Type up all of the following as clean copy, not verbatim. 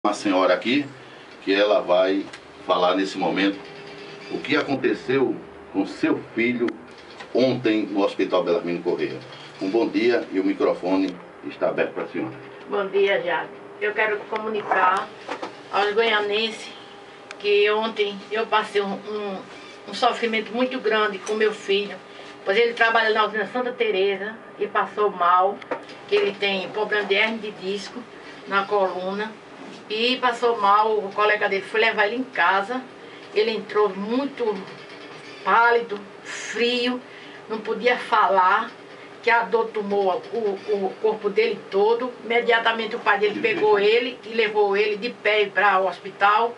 Uma senhora aqui que ela vai falar nesse momento o que aconteceu com seu filho ontem no Hospital Bellarmino Corrêa. Um bom dia e o microfone está aberto para a senhora. Bom dia, Jade. Eu quero comunicar aos goianenses que ontem eu passei um sofrimento muito grande com meu filho, pois ele trabalha na usina Santa Teresa e passou mal, que ele tem problema de hernia de disco na coluna. E passou mal, o colega dele foi levar ele em casa, ele entrou muito pálido, frio, não podia falar, que a dor tomou o corpo dele todo. Imediatamente o pai dele pegou ele e levou ele de pé para o hospital,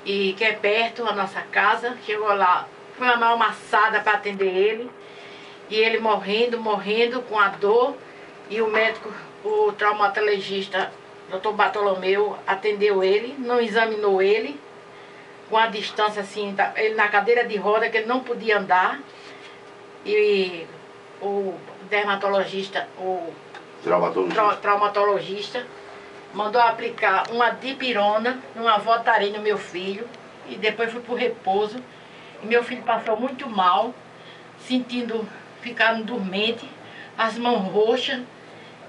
e que é perto da nossa casa. Chegou lá, foi uma amassada para atender ele, e ele morrendo com a dor, e o médico, o traumatologista, Dr. Bartolomeu, atendeu ele, não examinou ele, com a distância assim, ele na cadeira de roda, que ele não podia andar, e o dermatologista, o traumatologista, mandou aplicar uma dipirona numa Voltaren no meu filho, e depois foi para o repouso, e meu filho passou muito mal, ficando dormente, as mãos roxas.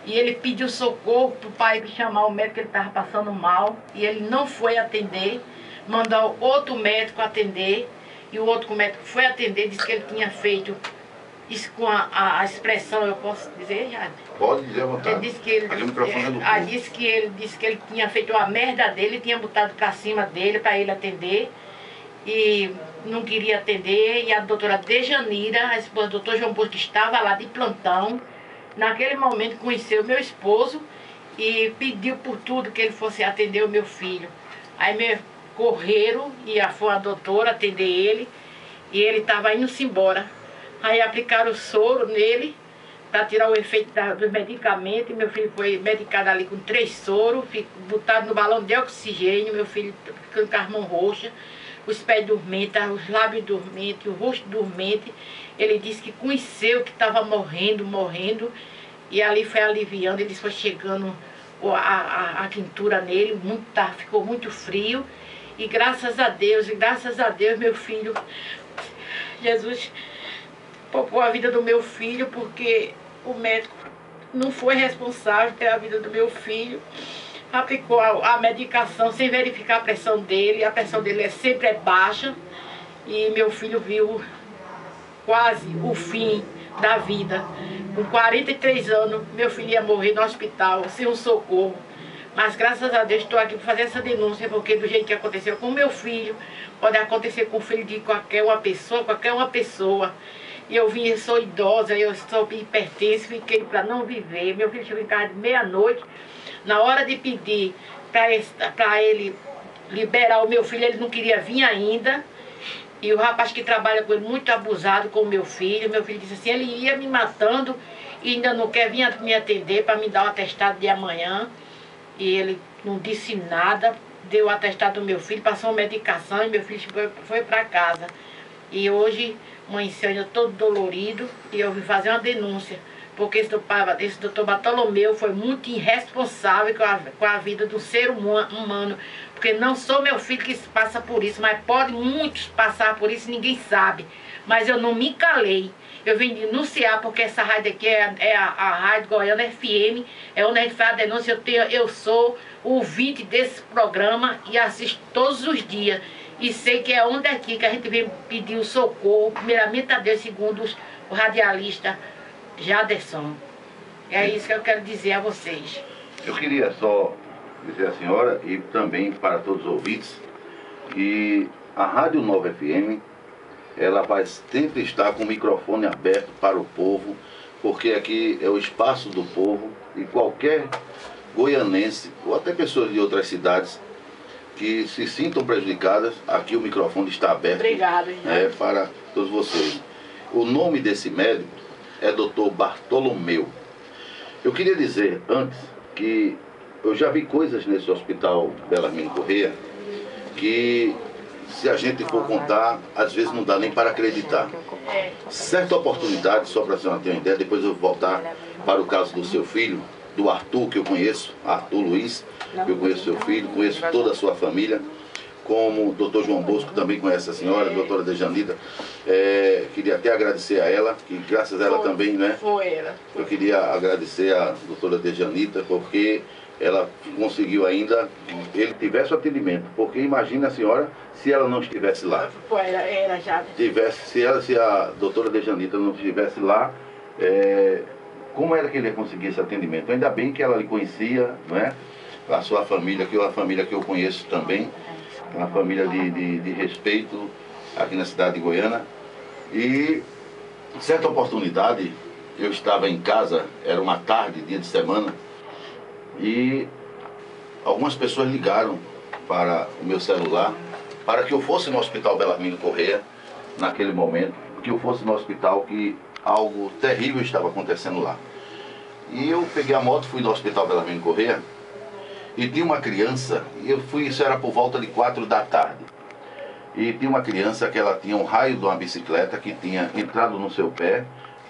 E ele pediu socorro para o pai chamar o médico, que ele estava passando mal. E ele não foi atender, mandou outro médico atender. E o outro médico foi atender, disse que ele tinha feito isso com a expressão, eu posso dizer, já? Pode dizer à vontade. Ele disse que ele, disse que ele tinha feito a merda dele, tinha botado para cima dele para ele atender. E não queria atender. E a doutora Dejanira, a esposa do doutor João Bosco, que estava lá de plantão, naquele momento conheceu meu esposo e pediu por tudo que ele fosse atender o meu filho. Aí me correram e foi a doutora atender ele, e ele estava indo-se embora. Aí aplicaram o soro nele para tirar o efeito dos medicamentos, e meu filho foi medicado ali com 3 soros, botado no balão de oxigênio, meu filho ficando com as mãos roxas, os pés dormentes, os lábios dormentes, o rosto dormente. Ele disse que conheceu que estava morrendo, e ali foi aliviando. Ele foi chegando a quintura nele, ficou muito frio, e graças a Deus, meu filho, Jesus poupou a vida do meu filho, porque o médico não foi responsável pela vida do meu filho. Aplicou a medicação sem verificar a pressão dele sempre é baixa, e meu filho viu quase o fim da vida. Com 43 anos, meu filho ia morrer no hospital, sem um socorro. Mas graças a Deus estou aqui para fazer essa denúncia, porque do jeito que aconteceu com meu filho, pode acontecer com o filho de qualquer uma pessoa. E eu sou idosa, eu sou hipertensa, fiquei para não viver. Meu filho chegou em casa de meia-noite. Na hora de pedir para ele liberar o meu filho, ele não queria vir ainda. E o rapaz que trabalha com ele, muito abusado com o meu filho disse assim, ele ia me matando e ainda não quer vir me atender para me dar o atestado de amanhã. E ele não disse nada, deu o atestado do meu filho, passou uma medicação, e meu filho foi para casa. E hoje amanheceu ainda todo dolorido, e eu vim fazer uma denúncia, porque esse doutor Bartolomeu foi muito irresponsável com a vida do ser humano, porque não sou meu filho que passa por isso, mas pode muitos passar por isso e ninguém sabe. Mas eu não me calei, eu vim denunciar, porque essa rádio aqui é a Rádio Goiana FM, é onde a gente faz a denúncia. Eu sou ouvinte desse programa e assisto todos os dias, e sei que é onde aqui que a gente vem pedir o socorro, primeiramente a Deus, segundo o radialista Jaderson. É isso que eu quero dizer a vocês. Eu queria só dizer à senhora e também para todos os ouvintes que a Rádio Nova FM, ela vai sempre estar com o microfone aberto para o povo, porque aqui é o espaço do povo, e qualquer goianense ou até pessoas de outras cidades que se sintam prejudicadas, aqui o microfone está aberto. Obrigado, para todos vocês. O nome desse médico é Dr. Bartolomeu. Eu queria dizer antes que eu já vi coisas nesse Hospital Bellarmino Corrêa que, se a gente for contar, às vezes não dá nem para acreditar. Certa oportunidade, só para a senhora ter uma ideia, depois eu vou voltar para o caso do seu filho, do Arthur, que eu conheço, Arthur Luiz, que eu conheço seu filho, conheço toda a sua família, como o doutor João Bosco também conhece a senhora, a doutora Dejanita. Queria até agradecer a ela, que graças a ela também, né? Foi ela. Eu queria agradecer a doutora Dejanita, porque ela conseguiu ainda que ele tivesse o atendimento. Porque imagina a senhora se ela não estivesse lá. Era já. Se a doutora Dejanita não estivesse lá, como era que ele ia conseguir esse atendimento? Ainda bem que ela lhe conhecia, né? A sua família, que é uma família que eu conheço também, uma família de respeito aqui na cidade de Goiânia. E certa oportunidade eu estava em casa, era uma tarde, dia de semana, e algumas pessoas ligaram para o meu celular para que eu fosse no Hospital Belarmino Corrêa naquele momento, que eu fosse no hospital, que algo terrível estava acontecendo lá. E eu peguei a moto, fui no Hospital Belarmino Corrêa, e tinha uma criança, isso era por volta de 4 da tarde, e tinha uma criança que ela tinha um raio de uma bicicleta que tinha entrado no seu pé,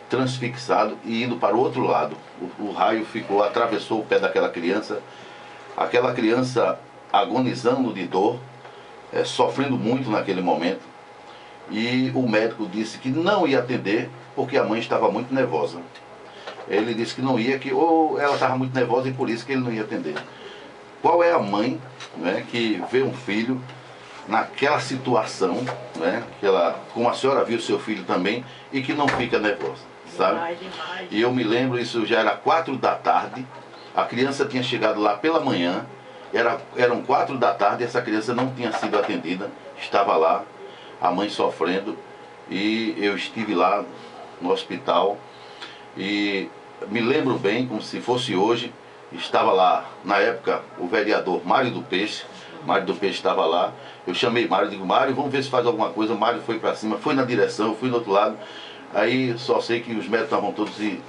transfixado e indo para o outro lado. O raio atravessou o pé daquela criança, aquela criança agonizando de dor, sofrendo muito naquele momento, e o médico disse que não ia atender porque a mãe estava muito nervosa. Ele disse que não ia, ou ela estava muito nervosa e por isso que ele não ia atender. Qual é a mãe, né, que vê um filho naquela situação, né, como a senhora viu seu filho também, e que não fica nervosa, sabe? Demais. E eu me lembro, isso já era 4 da tarde, a criança tinha chegado lá pela manhã, eram 4 da tarde, essa criança não tinha sido atendida, estava lá, a mãe sofrendo, e eu estive lá no hospital, e me lembro bem, como se fosse hoje, estava lá, na época, o vereador Mário do Peixe estava lá, eu chamei Mário, digo, Mário, vamos ver se faz alguma coisa. Mário foi para cima, foi na direção, eu fui no outro lado, aí só sei que os médicos estavam todos se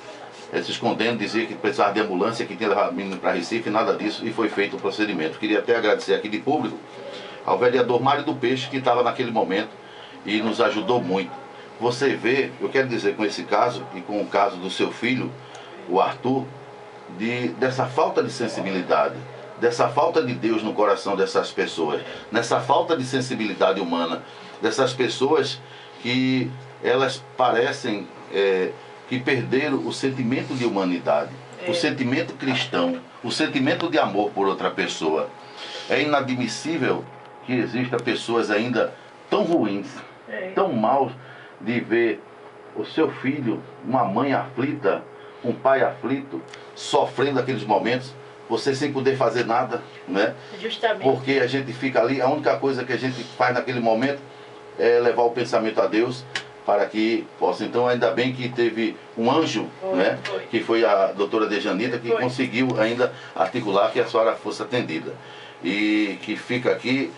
escondendo, dizia que precisava de ambulância, que tinha levado o menino para Recife, nada disso, e foi feito o procedimento. Queria até agradecer aqui de público ao vereador Mário do Peixe, que estava naquele momento e nos ajudou muito. Você vê, eu quero dizer com esse caso, e com o caso do seu filho, o Arthur, dessa falta de sensibilidade, dessa falta de Deus no coração dessas pessoas, nessa falta de sensibilidade humana, dessas pessoas que elas parecem que perderam o sentimento de humanidade, o sentimento cristão, o sentimento de amor por outra pessoa. É inadmissível que existam pessoas ainda tão ruins, tão maus, de ver o seu filho, uma mãe aflita, um pai aflito, sofrendo aqueles momentos, você sem poder fazer nada, né? Justamente. Porque a gente fica ali, a única coisa que a gente faz naquele momento é levar o pensamento a Deus para que possa. Então, ainda bem que teve um anjo, né? Que foi a doutora Dejanita, que conseguiu ainda articular que a senhora fosse atendida. E que fica aqui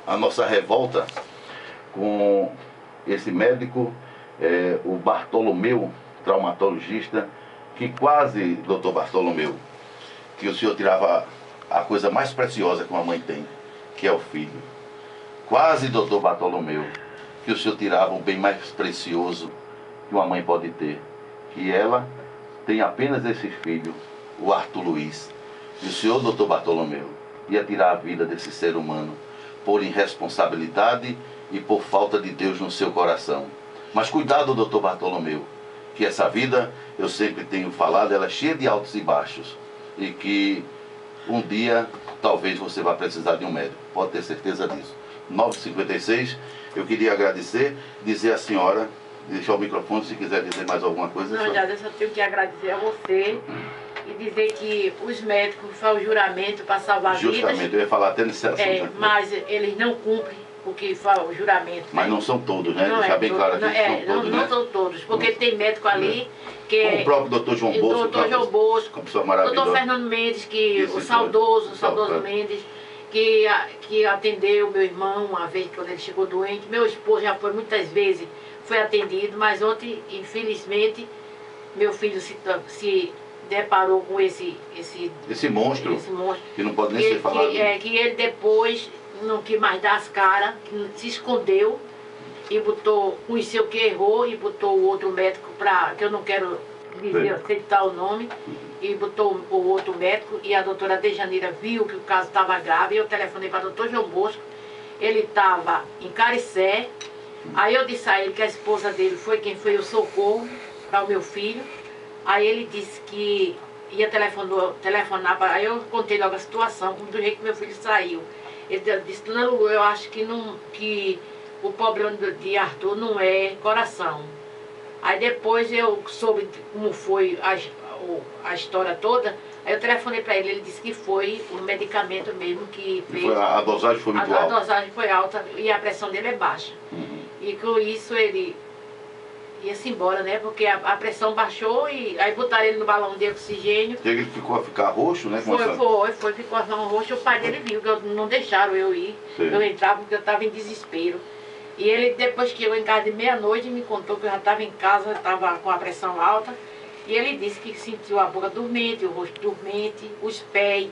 a nossa revolta com esse médico, o Bartolomeu, traumatologista, que quase, doutor Bartolomeu, que o senhor tirava a coisa mais preciosa que uma mãe tem, que é o filho. Quase, doutor Bartolomeu, que o senhor tirava o bem mais precioso que uma mãe pode ter, que ela tem apenas esse filho, o Arthur Luiz. E o senhor, doutor Bartolomeu, ia tirar a vida desse ser humano por irresponsabilidade e por falta de Deus no seu coração. Mas cuidado, doutor Bartolomeu, que essa vida, eu sempre tenho falado, ela é cheia de altos e baixos. E que um dia, talvez você vá precisar de um médico. Pode ter certeza disso. 9h56, eu queria agradecer, dizer à senhora, deixar o microfone se quiser dizer mais alguma coisa. Não, já eu só tenho que agradecer a você e dizer que os médicos fazem o juramento para salvar vidas. Justamente, eu ia falar até nesse assunto. Mas eles não cumprem porque faz o juramento. Mas não são todos, né? Não deixar bem claro aqui que são todos, não são todos, porque tem médico ali que como o próprio doutor João Bosco. Doutor João Bosco, doutor Fernando Mendes, o saudoso Mendes, que atendeu meu irmão uma vez quando ele chegou doente. Meu esposo já foi muitas vezes, foi atendido, mas ontem, infelizmente, meu filho se deparou com esse monstro, que não pode nem ser falado. Que ele depois não quis mais dar as caras, se escondeu e conheceu que errou e botou o outro médico que eu não quero dizer, aceitar o nome, e botou o outro médico, e a doutora Dejanira viu que o caso estava grave, eu telefonei para o doutor João Bosco, ele estava em Caricé, aí eu disse a ele que a esposa dele foi quem foi o socorro para o meu filho, aí ele disse que ia telefonar, aí eu contei logo a situação, do jeito que meu filho saiu. Ele disse, dona Lulu, eu acho que o problema de Arthur não é coração. Aí depois eu soube como foi a história toda, aí eu telefonei para ele, ele disse que foi o medicamento mesmo que fez. A dosagem foi muito alta? A dosagem foi alta e a pressão dele é baixa. E com isso ele ia-se embora, né? Porque a pressão baixou e aí botaram ele no balão de oxigênio. E ele ficou a ficar roxo, né? Ficou a mão roxa. O pai dele viu, que não deixaram eu ir. Sim. Eu entrava porque eu estava em desespero. E ele, depois que eu em casa de meia-noite, me contou que eu já estava em casa, estava com a pressão alta. E ele disse que sentiu a boca dormente, o rosto dormente, os pés.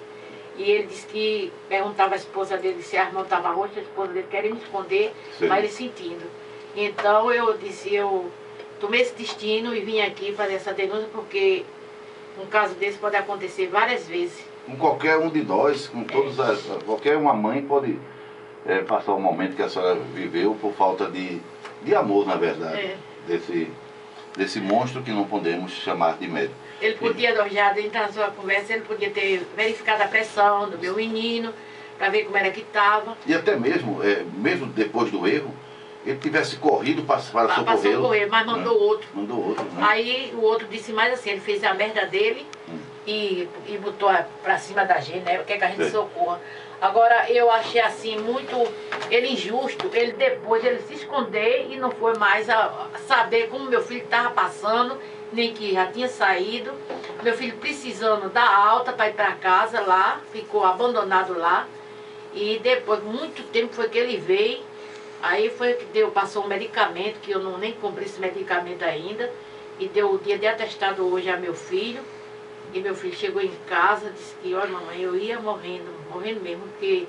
E ele disse que perguntava à esposa dele se a mão estava roxa, a esposa dele querendo esconder, sim, mas ele sentindo. Então eu disse, eu tomei esse destino e vim aqui fazer essa denúncia porque um caso desse pode acontecer várias vezes. Com qualquer um de nós, com todas qualquer uma mãe pode passar um momento que a senhora viveu por falta de amor, na verdade, desse monstro que não podemos chamar de médico. Ele podia, já dentro da sua conversa, ele podia ter verificado a pressão do meu menino, para ver como era que estava. E até mesmo, mesmo depois do erro, ele tivesse corrido para socorrê-lo. Para socorrer, mas mandou outro. Mandou outro, né? Aí o outro disse mais assim, ele fez a merda dele e botou para cima da gente, né? Quer que a gente socorra. Agora eu achei assim muito ele injusto, ele depois ele se esconder e não foi mais a saber como meu filho estava passando, nem que já tinha saído. Meu filho precisando da alta para ir para casa lá, ficou abandonado lá. E depois, muito tempo foi que ele veio. Aí foi que passou um medicamento, que eu nem comprei esse medicamento ainda. E deu o dia de atestado hoje a meu filho. E meu filho chegou em casa, disse que, olha mamãe, eu ia morrendo mesmo, porque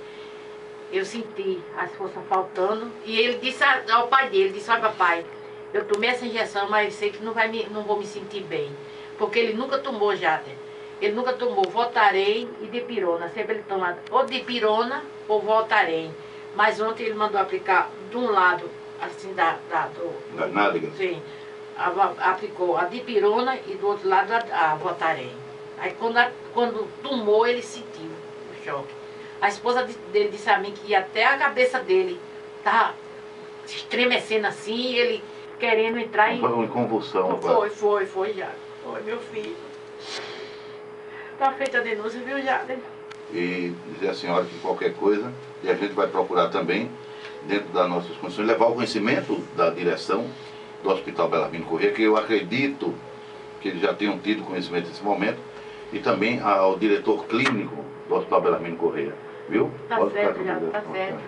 eu senti as forças faltando. E ele disse ao pai dele, disse, olha papai, eu tomei essa injeção, mas sei que não vou me sentir bem. Porque ele nunca tomou Jader. Ele nunca tomou Voltaren e Dipirona. Sempre ele toma ou Dipirona ou Voltaren. Mas ontem ele mandou aplicar de um lado, assim, da nádega. Sim. Aplicou a Dipirona e do outro lado a Voltaren. Aí quando tomou, ele sentiu o choque. A esposa dele disse a mim que até a cabeça dele estava estremecendo assim, e ele querendo entrar em... Foi uma convulsão. Foi já. Foi, meu filho. Está feita a denúncia, viu, Jader? E dizer à senhora que qualquer coisa, e a gente vai procurar também, dentro das nossas condições, levar o conhecimento da direção do Hospital Bellarmino Corrêa, que eu acredito que eles já tenham tido conhecimento nesse momento, e também ao diretor clínico do Hospital Bellarmino Corrêa. Viu? Tá certo, já, tá certo.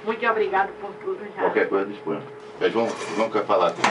Muito obrigado por tudo, já. Qualquer coisa disponha. João quer falar aqui.